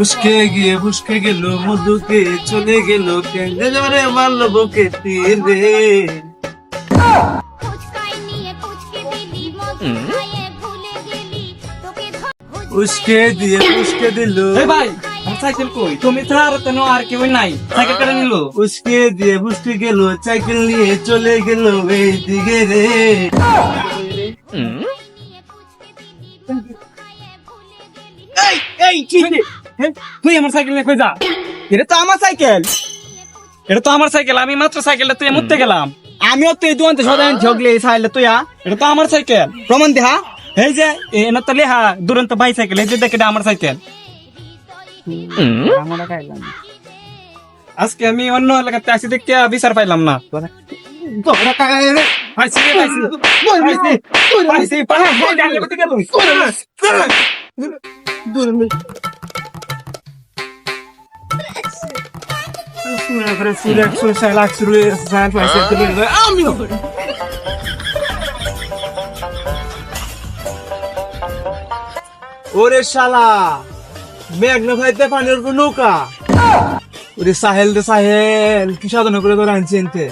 উস্কে গিয়ে ফুসকে গেল মধুকে চলে গেল কেঁদে জরে মারলো বুকে তীর রে। উস্কে দিয়ে ফুসকে দিল এই ভাই আমার সাইকেল কই? তুমি ছাড়া আর তেন আর কেউ নাই, সাইকেল কেটে নিল। উস্কে দিয়ে ফুসকে গেল সাইকেল নিয়ে চলে গেল এই দিকে রে। এই এই কি রে? তুই আমার সাইকেল নিয়ে কই যা? এটা তো আমার সাইকেল, এটা তো আমার সাইকেল। আমি মাত্র সাইকেলটা তুই মুততে গেলাম। আমিও তো এই দোকান থেকে সদাই ঝগলে সাইকেল তুই এটা তো আমার সাইকেল। প্রমাণ দেহা এই যে এনা তো লেহা দুরন্ত ভাই সাইকেল, এই যে দেখ এটা আমার সাইকেল। আজকে আমি অন্য এলাকাতে আসি দেখতে বিচার পাইলাম না। পাইছি রে, পাইছি। পাইছি, পাইছি, ডালে কোথায় গেল? ওরে শালা মেঘনা ভাইতে পানির উপর নৌকা। ওরে সাহেল রে সাহেল কি সাধনা করে তোর আনছি এনতে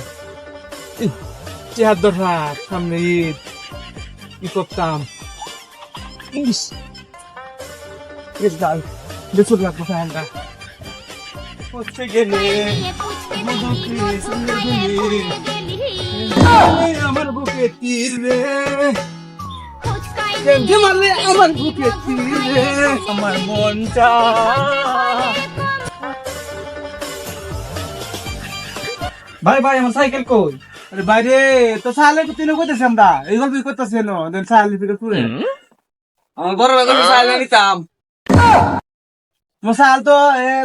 চেহার দরকার সামনে ঈদ কি করতাম। ইস ইস গাল বেসুর লাগবো সাহেলটা হচ্ছে গেলে মধুকে সুন্দর গুলি আমার বুকে তীর রে। কেঁদে মারলে আমার বুকে তীর রে আমার মনটা। ভাই ভাই আমার সাইকেল কই? আরে বাইরে তো সালে তুই কইতেছিস আমরা এই গল্প করতেছি না দেন সালে ফিরে পুরে আমার বড় ভাই কইছে সাইকেল নিতাম। মশাল তো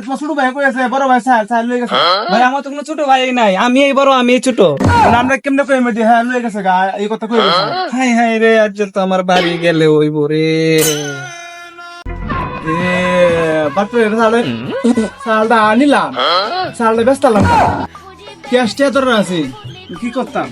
তোমার ছোট ভাই কইছে বড় ভাই সাল লই গেছে। ভাই আমার তো কোনো ছোট ভাই নাই, আমি এই বড়, আমি এই ছোট। আমরা কেমনে কই মেডি হ্যাঁ লই গেছে গা এই কথা কই গেছে। হাই হাই রে, আজ তো আমার বাড়ি গেলে ওইব রে। এ বাপরে সালে সালটা আনিলাম সালটা বেচতালাম না ক্যাশটা তোর আছে কি করতাম।